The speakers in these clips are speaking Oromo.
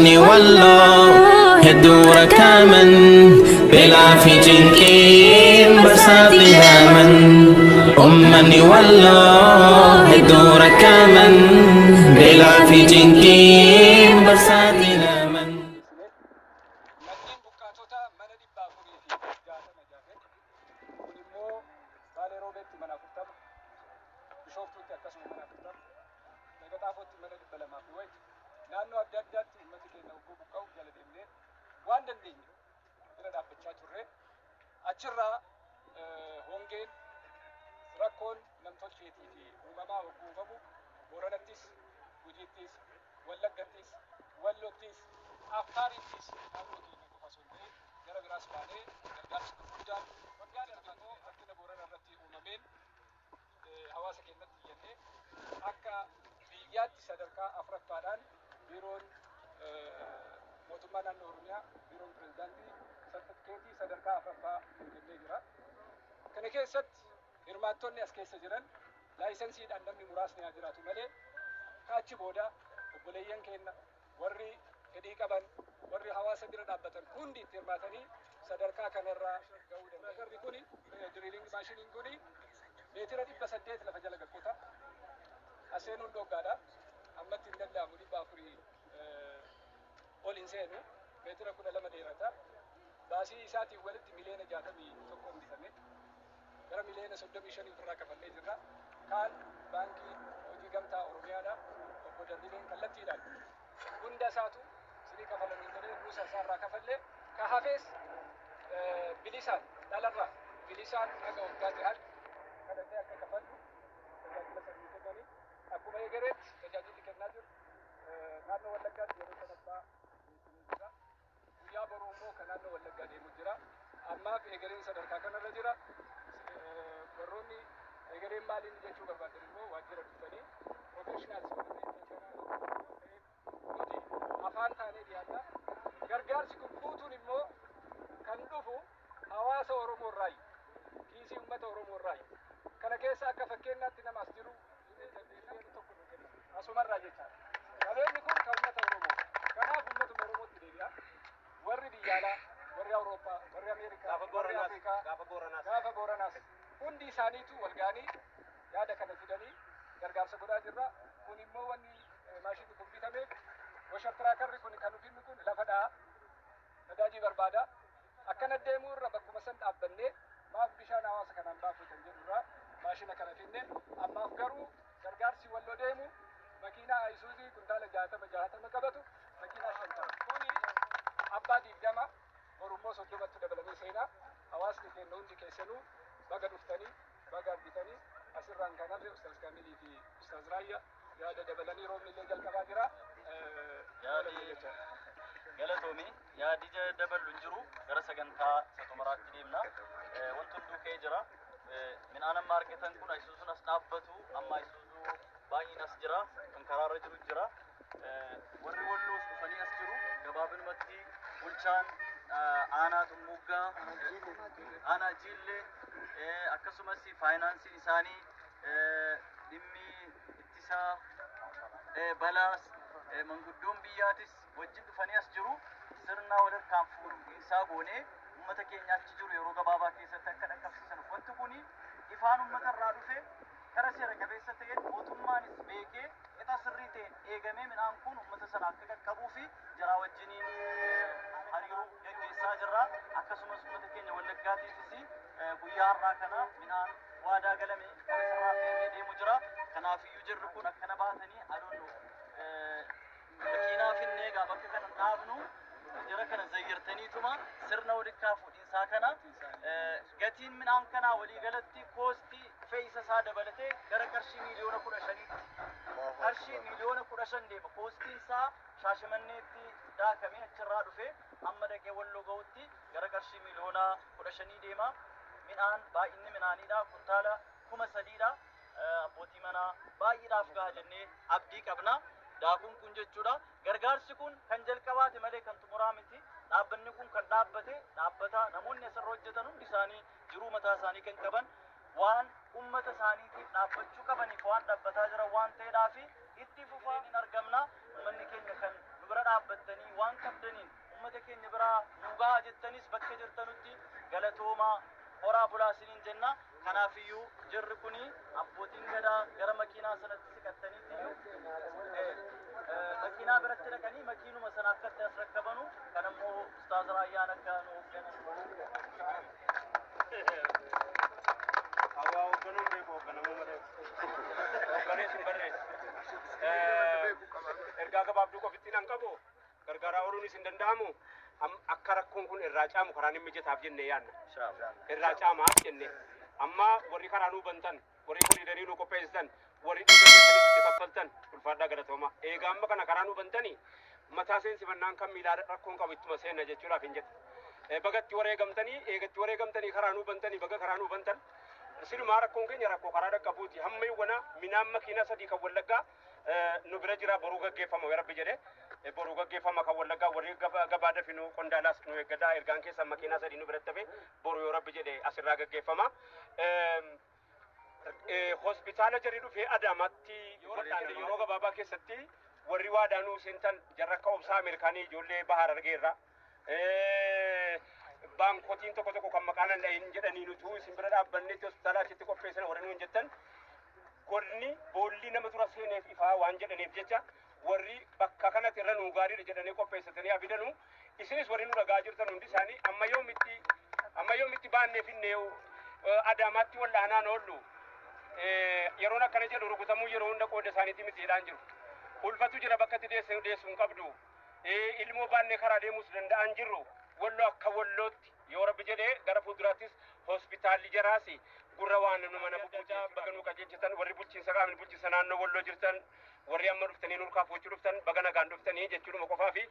أمني والله هدور كامن بلا في جنكين برسات لهامن أمني والله هدور كامن بلا في جنكين برسات لهامن. Manneen buqqaatota mana 460 kun immoo Baalee Roobeetti mana 40, Bishooftuutti akkasuma mana 40, Lagataafootti mana 200 wayi naannoo adda addaatti uummati keenya ogguu buqqa'u jala deemnee waan dandeenye bira dhaabbachaa turre achirraa hongeen rakkoon namtolcheetii fi uumamaa ogguu uumamu Booranattis, Gujiittis, Wallaggattis, Wallottis, Affaarittis naannoo keenya qofa osoo hin ta'in gara biraas baanee gargaarsa gurguddaan waggaa darbatoo rakkina Boorana irratti uumameen hawaasa keenyatti iyyannee akka biyyaatti sadarkaa afuraffaadhaan biiroon mootummaa naannoo Oromiyaa biiroon pirezidaantii sartifikeetii sadarkaa afuraffaa kennee jira. Kana keessatti hirmaattonni as keessa jiran laayisensiidhaan namni muraasni haa jiraatu malee kaachi booda obboleeyyan keenya warri fedhii qaban warri hawaasa bira dhaabbatan hundi itti hirmaatanii sadarkaa kanarraa ga'uu danda'u. Garri kuni diriiringi maashiniin kuni meetira 800 lafa jala gaggota. Aseenuun dhoggaadha. Ammatti hin danda'amu 400 ol hin seenu meetira 12 dheerata. Baasii isaatiin walitti miliyoona 61 bitame. Gara miliyoona 35 irraa kafallee jirra. Kaan baankii hojii gamtaa Oromiyaadha. Obbo Darbileen kallattiidhaan hunda isaatu sirrii kafalanii malee nuusa isaarraa kafallee ka hafees bilisaan dhalarraa bilisaan haga waggaa jahan kadhannee akka kafallu tajaajila sanii kennanii akkuma egereetti tajaajilli kennaa jiru naannoo Wallaggaatti yeroo sadaffaa jira. Guyyaa boruu immoo kan naannoo Wallaggaa deemu jira. Ammaaf egereen sadarkaa kanarra jira. Warroonni egereen maaliin jechuu barbaadan immoo waajjira dhuftanii professionals afaan taanee dhiyaata. Gargaarsi kun guutuun immoo kan dhufu hawaasa Oromoo irraayi. Kiisii uummata Oromoo irraayi. Kana keessa akka fakkeenyaatti nama as jiru tokko nu kenna. Asumarraa jechaadha. Qabeenyi kun kan uummata Oromoo. Kanaaf uummatuma Oromootti deebi'a. Warri biyya alaa, warri Awurooppaa, warri Ameerikaa, warri Afrikaa, gaafa Booranaas hundi isaaniitu wal ga'anii yaada kana fidanii gargaarsa godhaa jirra. Kun immoo wanni maashinni kun bitameef Washer Trackerri kun kan nuti kun lafa dhaa nadaajii barbaada. Akkana deemuu irra bakkuma san dhaabbannee maaf bishaan hawaasa kanaan baafuu kan jedhu irraa maashina kana finne ammaaf garuu gargaarsi walloo deemu makiinaa Isuuzii kuntaala 60 qabatu makiinaa 50. Kuni abbaa 20 Oromoo 30tti dabalamee seenaa hawaasni keenya hundi keessanuu baga dhuftanii baga argitanii asirraan kanarre Ustaaz Kaamilii fi Ustaaz Raayyaa yaada dabalanii roobni illee jalqabaa jira. Galatoomii yaadi daballu jiru gara sagantaa satumaraatti deemna. Wanti hunduu ka'ee jira. Midhaan amma argatan kun Isuuzuun as dhaabbatu amma Isuuzuu baay'een as jira kan karaarra jiru jira. Warri Walloos dhufanii as jiru gabaabinumatti bulchaan aanaa Tummuuggaa aanaa Jiillee akkasumas faayinaansiin isaanii dhimmi ittisaa balaas manguddoon biyyaatis wajjin dhufanii as jiru. Sirna walirkaan fuudhinsaa goonee uummata keenya achi jiru yeroo gabaabaa keessatti akka dhaqqabsiisan. Wanti kun ifaan uummata irraa dhufe karaa seera qabeessa ta'een mootummaanis beekee qixa sirrii ta'een eegamee midhaan kun uummata sana akka qaqqabuu fi jaraa wajjiniin hariiroo gaggeessaa jirra. Akkasumas uummata keenya Wallaggaatiifis guyyaa har'aa kana midhaan waadaa galame sirraa fe'amee deemu jira. Kanaafiyyuu jirri kun akkana baatanii adoollu makiinaa finnee gaafa akka kana dhaabnu jara kana zayyartaniituma sirna walitti fuudhinsaa kana gatiin midhaan kanaa waliigalatti koostii fe'isa isaa dabalatee gara qarshii miliyoona 15 qarshii miliyoona 15 deema. Koostiin isaa Shaashimanneetti daakamee achirraa dhufe amma dhaqee Walloo ga'utti gara qarshii miliyoona 15 deema. Midhaan baay'inni midhaaniidha kuntaala 3,000dha. Abbootii manaa baay'eedhaaf gaha jennee abdii qabna. Daakuun kun jechuudha. Gargaarsi kun kan jalqabaate malee kan xumuraa miti. Dhaabbanni kun kan dhaabbata namoonni asirra hojjetan hundi isaanii jiruu mataa isaanii kan qaban waan ummata isaaniitiif dhaabbachuu qabaniif waan dhaabbataa jiran waan ta'eedhaaf itti fufaa hin argamna. Uummanni keenya kan nu bira dhaabbattanii waan qabdaniin ummata keenya biraa nu gahaa jettanis bakka jirtanutti galatoomaa horaa bulaa isiniin jenna. Kanaafiyyuu jirri kuni abbootiin gadaa gara makiinaa sanatti siqattaniitiyyuu makiinaa biratti dhaqanii makiinuma sana akkatti as rakkabanu kan ammoo Ustaaz Raayyaan akka nu hoogganan. Awwaa hoogganuun beeku hoogganamuu malee. Hoogganee sin barreessa. Ergaa gabaabduu qofittiin an qabu gargaaraa ooluunis hin danda'amu. Akka rakkoon kun irraa caamu karaan hin mijataaf jennee yaadna. Irraa caamaaf jennee. Amma warri karaa nuu bantan, warri koriidarii nuu qopheessitan, warri dhiibbaa itti kaffaltan ulfaadhaa galatooma. Egaa amma kana karaa nuu bantanii mataa seensifannaan kan miilaa rakkoon qabu ittuma seenna jechuudhaaf hin jette. Bagatti wareegamtanii, eegatti wareegamtanii karaa nuu bantanii baga karaa nuu bantan. Silumaa rakkoon keenya rakkoo karaa dhaqqabuuti. Hamma iwwana minaan makiinaa sadii kan Wallaggaa nu bira jira boruu gaggeeffama rabbi jedhee. Boruu gaggeeffama kan Wallaggaa warri gabaa dafinu qondaalaas nu eeggadaa ergaan keessa makiinaa sadii nu biratti hafe boruu yoo rabbi jedhee asirraa gaggeeffama. Hospitaala jarri dhufee Adaamaatti yeroo gabaabaa keessatti warri waadaanuu seentan jarra akka obsaa Ameerikaanii ijoollee bahar argeerra. Baankotiin tokko kan maqaan hin jedhanii nutu isin bira dhaabbannetti hospitaala achitti qopheessan warri nuun jettan godni boolli nama dura seeneef ifaa waan jedhaniif jecha warri bakka kanatti irra nuu gaariidha jedhanii qopheessatanii afidanu isinis warri nu dhagaa jirtan hundi isaanii amma yoomitti baannee finnee Adaamaatti wallaanaan oollu yeroon akkana jedhu rukutamuu yeroo hunda qooda isaaniitti mitiidhaan jiru. Ulfatu jira bakka itti deessuun qabdu. Ilmoo baannee karaa deemuus danda'an jirru. Wallo akka wallootti yoo rabbi jedhee gara fuulduraattis hospitaalli jaraasi gurra waan nu mana bubuucaa baganuu qajeelchitan warri bulchiinsa qaamni bulchiinsa naannoo walloo jirtan warri amma dhuftanii nurkaa fuuchuu dhuftan baga nagaan dhuftanii jechuudha qofaa fi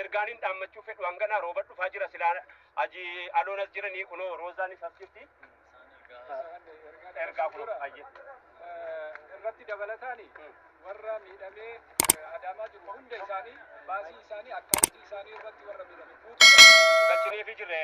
ergaaniin dhaammachuu fedhu hanganaa rooba dhufaa jira silaa aji aloonas jiranii kunoo roozaanis as jirti. Ergaa kun ayye. Irratti dabalataani warra miidhamee Adaamaa jiru hunda isaanii baasii isaanii akkaawuntii isaanii irratti warra miidhame galchinee fi jirre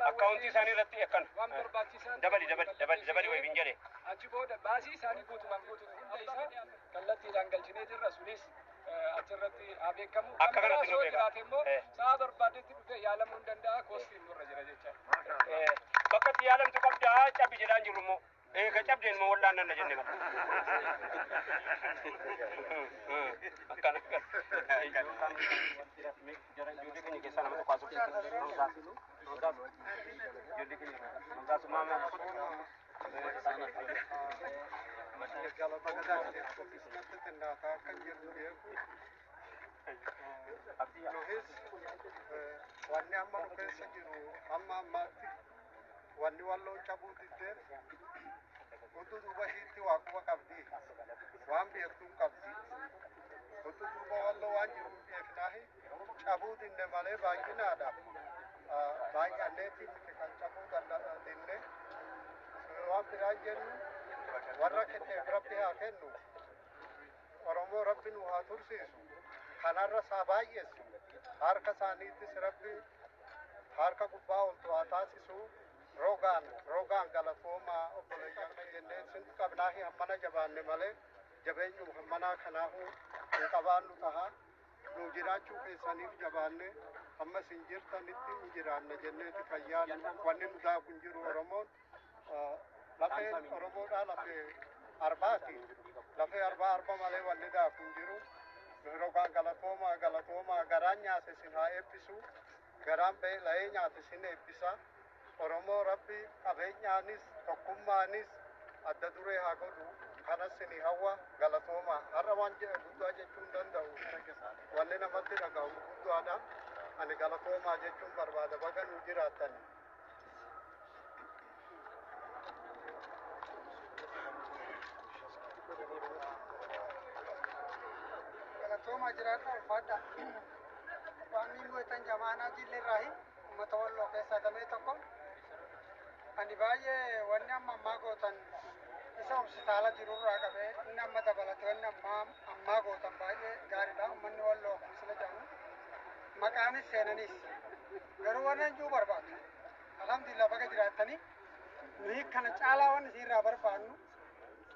akkaawuntii isaanii irratti akkan waan barbaachisan dabali way bin jedhe achi booda baasii isaanii guutumaan hunda isaa kallattiidhaan galchinee jirra sunis achirratti beekamu akka kanatti nu beeka immoo sa'a barbaadetti dhufee yaalamuu hin danda'a koostiin nurra jira jecha bakka itti yaalamtu qabdaa cabbi jedhaan jirru immoo ka cabdeen immoo wallaan nan jenne mata akkana ijoollee keenya keessaa nama tokko asuu ijoollee keenya rozaas maama wanni amma nu keessa jiru amma ammaatti wanni walloon cabuu diddeen utuu duuba ishiitti waa quba qabdi waan beektuun qabdi utuu duuba walloo waan jiru hin beeknaahi cabuu dinne malee baay'inaadha baay'anneetiin miti kan cabuu dinne waan biraan jennu warra kenneef rabbi haa kennu Oromoo rabbi nu haa tursiisu kanarra saa baay'eessu harka isaaniittis rabbi harka gubbaa oltu haa taasisu rogaan galatoomaa obboleeyyan jennee sin qabnaahi hammana jabaanne malee jabeenyu hammanaa kanaahu hin qabaannu taha nu jiraachuu keessaniif jabaanne amma sin jirtanitti hin jiraanne jenneeti fayyaannu wanni nu daaku hin jiru Oromoon lafeen Oromoodhaa lafee arbaati lafee arba malee wanni daaku hin jiru rogaan galatoomaa garaan nyaate sin haa eebbisu garaan beela'ee nyaate sin eebbisa Oromoo rabbi qabeenyaanis tokkummaanis adda duree haa godhu kanas sin hawwa galatoomaa har'a waan guddaa jechuun danda'u wanni namatti dhaga'u guddaadha ani galatoomaa jechuun barbaada baga nu jiraattan. Galatoomaa jiraadha ulfaadha waan inni wetan jamaanaa jillerraahi ummata walloo keessaa damee tokko ani baay'ee wanni amma gootan isa hospitaala jirurraa qabee inni amma dabalate wanni ammaa gootan baay'ee gaariidha ummanni walloo misila jedhamu maqaanis seenanis garuu waan juu barbaadu alhamdulillah baga jiraattanii nuyi kana caalaa waan isiirraa barbaannu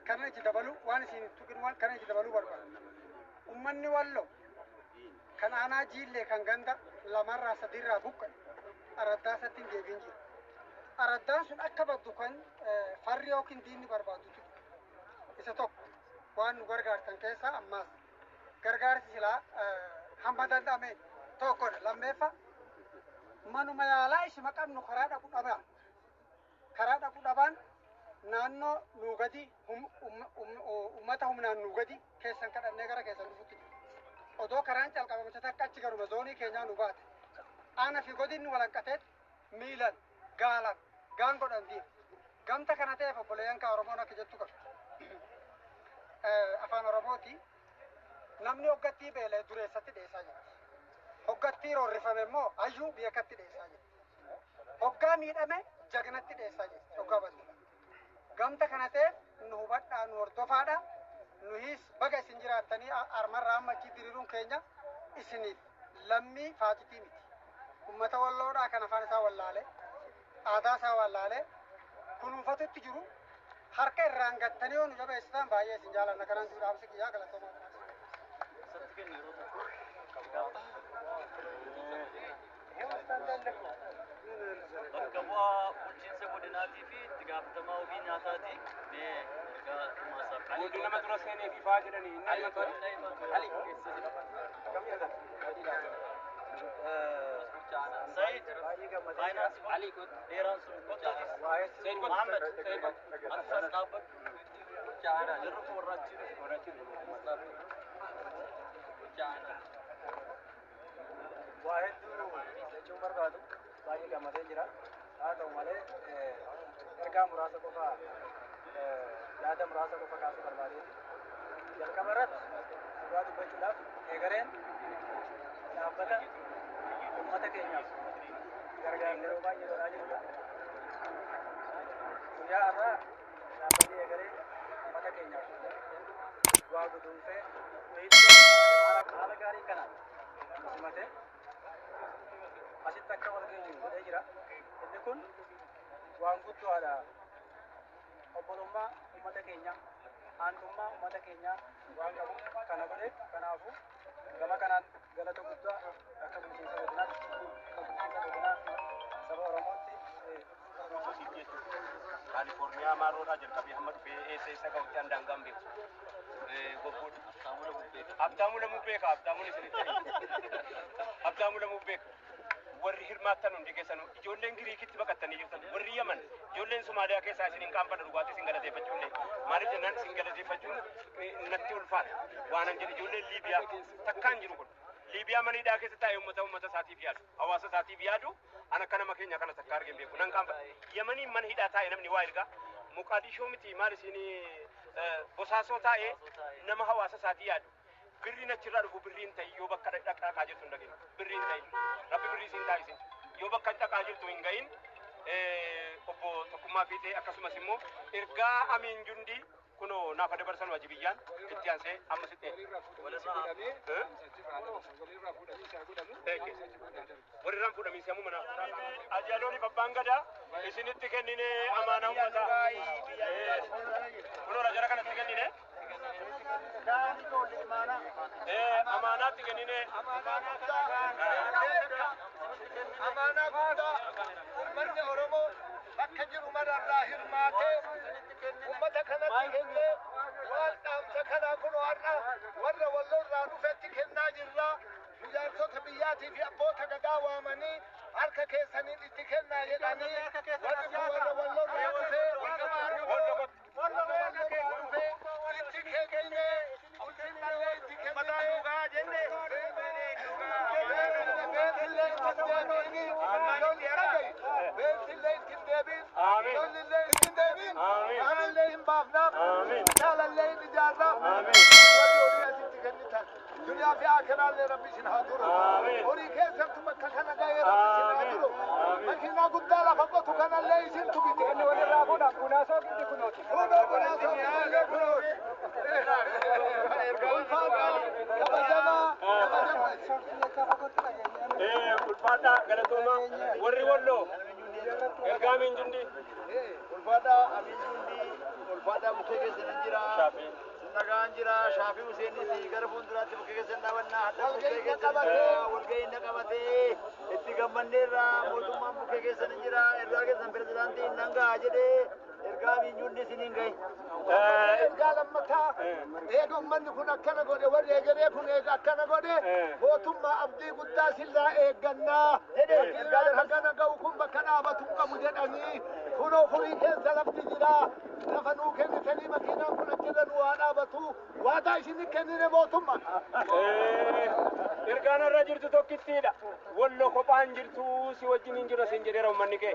kana itti dabalu waan isin tuqin waan kana itti dabaluu barbaannu ummanni walloo kan aanaa jiillee kan ganda lamarraa sadirraa buqqe araddaa sattiin deebiin jira. Araddaan sun akka baddu kan farri yookiin diinni barbaadutu isa tokko waan nu gargaartan keessaa ammaas gargaarsi silaa hamma danda'ame tokkodha. Lammeeffa manuma yaalaa ishima qabnu karaa dhaqu dhabaa. Karaa dhaqu dhabaan naannoo nuu gadi ummata humnaan nuu gadi keessan kadhannee gara keessan dhufutti odoo karaan calqabamcha takka achi garuma zoonii keenyaa nu baate aana fi godinni walanqateet miilan gaalan gaan godhan diin gamta kana ta'eef obboleeyyan kaa Oromoon akka jettu qabu afaan Oromooti namni hoggattii beelee dureessatti dheessaa jira hoggattii roorrifame immoo hayyuu beekatti dheessaa jira hoggaa miidhame jagnatti dheessaa jira hoggaa baddu gamta kana ta'eef nu hubadhaa nu hordofaadha nuhis baga isin jiraattanii armarraa amma achi diriiruun keenya isiniif lammii faacitii miti ummata walloodhaa kan afaan isaa wallaalee aadaa isaa wallaalee kunuunfatutti jiru harka irraan gattanii yoo nu jabeessitan baay'ee isin jaalanna kanaan duudhaamsi kiyyaa galatoomaa. Bakka bu'aa bulchiinsa godinaatii fi itti gaafatamaa ofii nyaataati. Godina nama dura seenee ifaa jedhanii Said Finance Ali Deran Said Muhammad Ansar Nabat Jana Jirru Warrachi Jana Wahid jechuu barbaadu baay'ee gammadee jira. Haa ta'u malee ergaa muraasa qofa yaada muraasa qofa kaasuu barbaadee jalqaba irratti dhugaa dubbachuudhaaf eegareen dhaabbata uummata keenyaaf gargaarsa yeroo baay'ee godhaa jirudha. Guyyaa har'aa dhaabbatni eegaree uummata keenyaaf waa guduunfee haala gaarii kanaan simatee asitti akka wal geenyu godhee jira. Inni kun waan guddaadha. Obbolummaa uummata keenyaa, aantummaa uummata keenyaa waan qabu kana godhe kanaafuu gama kanaan galata guddaa akka bulchiinsa godinaatti bulchiinsa godinaa saba Oromootti Kaalifoorniyaa maaroodhaa jalqabee hamma dhufee eessa ga'utti handaan gambeeku. Abdaamuu lamuu beeka abdaamuun isinitti abdaamuu lamuu beeka. Warri hirmaattan hundi keessan ijoolleen Giriikitti baqattanii jirtan warri Yaman ijoolleen Somaaliyaa keessaa isin qaanfadha dhugaatii isin galateeffachuun maaliif jennaan isin galateeffachuun natti ulfaata waan an jedhe ijoolleen Liibiyaa takkaan jiru kun Liibiyaa maniidhaa keessa taa'ee uummata isaatiif yaadu hawaasa isaatiif yaadu an akka nama keenya kana takka argeen beeku nan qaanfadha Yamaniin mana hidhaa taa'ee namni waa ergaa Moqaadishoo miti maal isin bosaasoo taa'ee nama hawaasa isaatii yaadu birriin achirraa dhufu birriin ta'e yoo bakka dhaqaa jirtu hin dhageenye birriin ta'e rabbi birrii siin taasisin yoo bakka dhaqaa jirtu hin gahin obbo tokkummaa fiixee akkasumas immoo ergaa amiin jundi kuno naaf dabarsan wajibiyyaan itti aansee amma sitte warri fuudhamiinsi ammoo mana ajalooni babbaan gadaa isinitti kennine amaanaa uummataa kuno jara kanatti kennine amaanaatti kennine amaanaa guddaa uummanni Oromoo bakka jiru mararraa hirmaatee uummata kanatti kennee waan dhaamsa kanaa kun har'a warra walloorraa dhufetti kennaa jirra. Jaarsota biyyaatii fi abboota gadaa waamanii harka keessaniin itti kennaa jedhanii warri kun warra walloorraa dhufee itti kennee ulfinnallee itti kennee beesillee ittiin deebiin ijoollee ittiin deebiin aanillee hin baafnaaf jaalallee hin ijaarnaaf warri horii asitti kennitan duniyaa fi akiraallee rabbi isin haa turu horii keessattu bakka kana ga'ee rabbi isin haa turu makiinaa guddaa lafa qotu kanallee isin tubite inni walirraa fuudha kunaasoo giddi kunooti kunoo kunaasoo giddi kunooti ulfaadhaa galatooma warri walloo ergaa amiin jundi ulfaadhaa amiin jundi ulfaadhaa mukee keessan jira nagaan jira Shaafii Huseenii gara fuulduraatti bukkee keessa dhaabannaa hadda bukkee keessa walgahii na qabatee itti gammanneerra mootummaan bukkee keessa ni jira ergaa keessan pirezidaantiin nangaa jedhee ergaa miinyuun isiniin gahe. Ergaa lammataa eega ummanni kun akkana godhe warri egeree kun eega akkana godhe mootummaa abdii guddaa sillaa eeggannaa hagana ga'u kun bakka dhaabatu qabu jedhanii kunoo furii keessa lafti jira lafa nuu kennitanii makiinaan kun achirra nu waa dhaabatu waadaa isin kennine mootummaa. Ergaan irra jirtu tokkittiidha. Wallo kophaan jirtu si wajjin hin jiru sin jedheera ummanni kee.